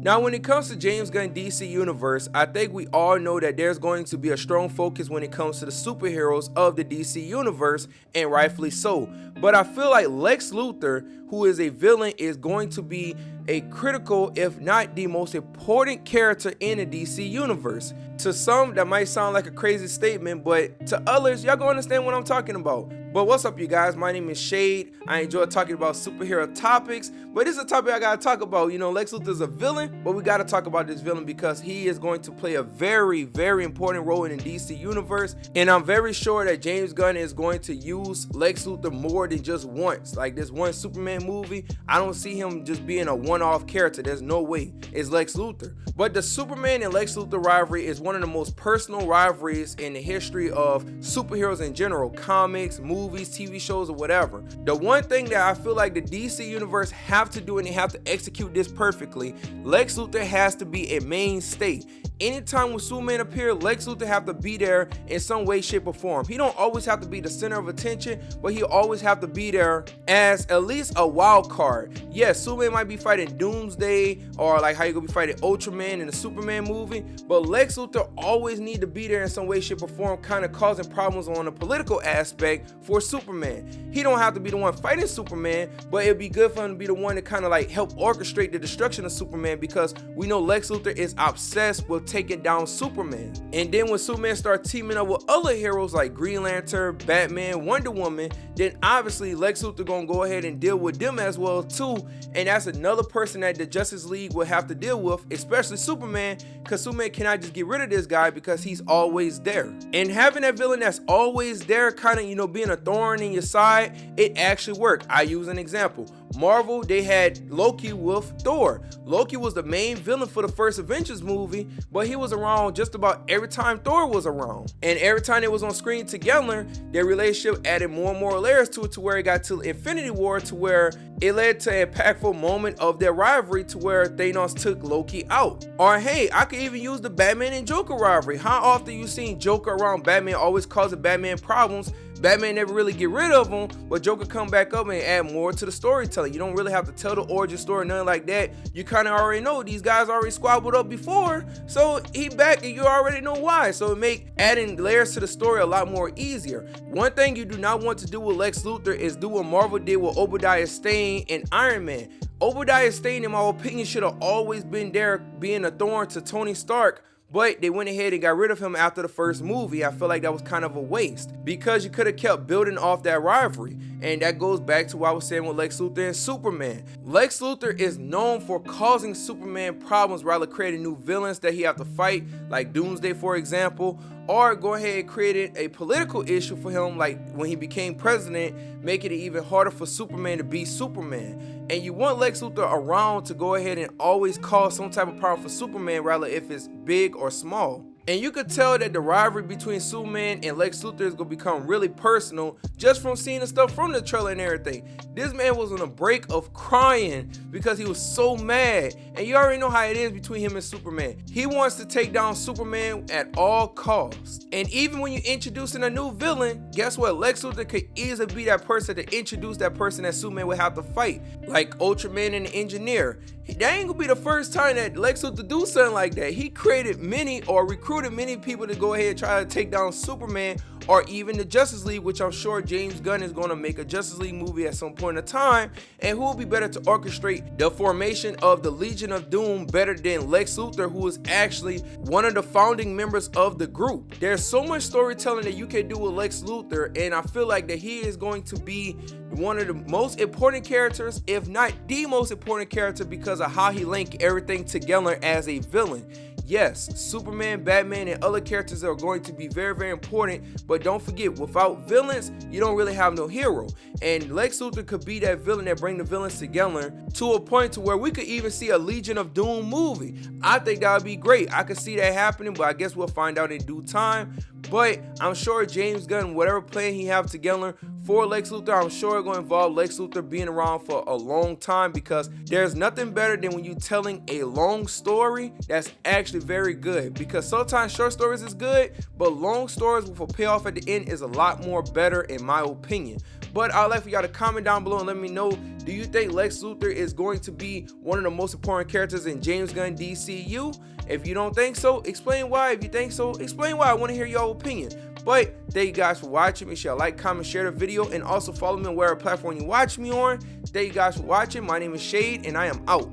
Now, when it comes to James Gunn DC Universe, I think we all know that there's going to be a strong focus when it comes to the superheroes of the DC Universe, and rightfully so. But I feel like Lex Luthor, who is a villain, is going to be a critical, if not the most important character in the DC Universe. To some, that might sound like a crazy statement, but to others, y'all gonna understand what I'm talking about. But what's up, you guys? My name is Shade. I enjoy talking about superhero topics, but this is a topic I gotta talk about. You know, Lex Luthor is a villain, but we gotta talk about this villain because he is going to play a very, very important role in the DC Universe, and I'm very sure that James Gunn is going to use Lex Luthor more than just once. Like this one Superman movie, I don't see him just being a one-off character. There's no way. It's Lex Luthor. But the Superman and Lex Luthor rivalry is one of the most personal rivalries in the history of superheroes in general, comics, movies, TV shows, or whatever. The one thing that I feel like the DC Universe have to do, and they have to execute this perfectly, Lex Luthor has to be a mainstay. Anytime when Superman appears, Lex Luthor have to be there in some way, shape, or form. He don't always have to be the center of attention, but he always have to be there as at least a wild card. Yes, Superman might be fighting Doomsday, or like how you gonna be fighting Ultraman in the Superman movie, but Lex Luthor always need to be there in some way, shape, or form, kind of causing problems on the political aspect for Superman. He don't have to be the one fighting Superman, but it'd be good for him to be the one to kind of like help orchestrate the destruction of Superman, because we know Lex Luthor is obsessed with taking down Superman. And then when Superman starts teaming up with other heroes like Green Lantern, Batman, Wonder Woman, then obviously Lex Luthor gonna go ahead and deal with them as well too, and that's another person that the Justice League will have to deal with, especially Superman, because Superman cannot just get rid of this guy because he's always there. And having that villain that's always there, kind of, you know, being a thorn in your side, it actually worked. I use an example. Marvel, they had Loki with Thor. Loki was the main villain for the first Avengers movie, but he was around just about every time Thor was around. And every time they was on screen together, their relationship added more and more layers to it, to where it got to Infinity War, to where it led to an impactful moment of their rivalry, to where Thanos took Loki out. Or hey, I could even use the Batman and Joker rivalry. How often you seen Joker around Batman, always causing Batman problems? Batman never really get rid of him, but Joker come back up and add more to the storytelling. You don't really have to tell the origin story, nothing like that. You kind of already know these guys already squabbled up before, so he back and you already know why. So it make adding layers to the story a lot more easier. One thing you do not want to do with Lex Luthor is do what Marvel did with Obadiah Stane and Iron Man. Obadiah Stane, in my opinion, should have always been there being a thorn to Tony Stark, but they went ahead and got rid of him after the first movie. I feel like that was kind of a waste, because you could have kept building off that rivalry. And that goes back to what I was saying with Lex Luthor and Superman. Lex Luthor is known for causing Superman problems, rather creating new villains that he have to fight, like Doomsday, for example, or go ahead and create a political issue for him, like when he became president, making it even harder for Superman to be Superman. And you want Lex Luthor around to go ahead and always cause some type of problem for Superman, rather if it's big or small. And you could tell that the rivalry between Superman and Lex Luthor is going to become really personal just from seeing the stuff from the trailer and everything. This man was on a break of crying because he was so mad. And you already know how it is between him and Superman. He wants to take down Superman at all costs. And even when you're introducing a new villain, guess what? Lex Luthor could easily be that person to introduce that person that Superman would have to fight, like Ultraman and the Engineer. That ain't gonna be the first time that Lex Luthor do something like that. He created many, or recruited many people to go ahead and try to take down Superman, or even the Justice League, which I'm sure James Gunn is going to make a Justice League movie at some point in time. And who will be better to orchestrate the formation of the Legion of Doom better than Lex Luthor, who is actually one of the founding members of the group. There's so much storytelling that you can do with Lex Luthor, and I feel like that he is going to be one of the most important characters, if not the most important character, because of how he linked everything together as a villain. Yes, Superman, Batman, and other characters are going to be very, very important, but don't forget, without villains, you don't really have no hero. And Lex Luthor could be that villain that bring the villains together to a point to where we could even see a Legion of Doom movie. I think that would be great. I could see that happening, but I guess we'll find out in due time. But I'm sure James Gunn, whatever plan he have together for Lex Luthor, I'm sure it's going to involve Lex Luthor being around for a long time, because there's nothing better than when you telling a long story that's actually very good. Because sometimes short stories is good, but long stories with a payoff at the end is a lot more better, in my opinion. But I'd like for y'all to comment down below and let me know, do you think Lex Luthor is going to be one of the most important characters in James Gunn DCU? If you don't think so, explain why. If you think so, explain why. I want to hear your opinion. But thank you guys for watching. Make sure you like, comment, share the video, and also follow me on whatever platform you watch me on. Thank you guys for watching. My name is Shade, and I am out.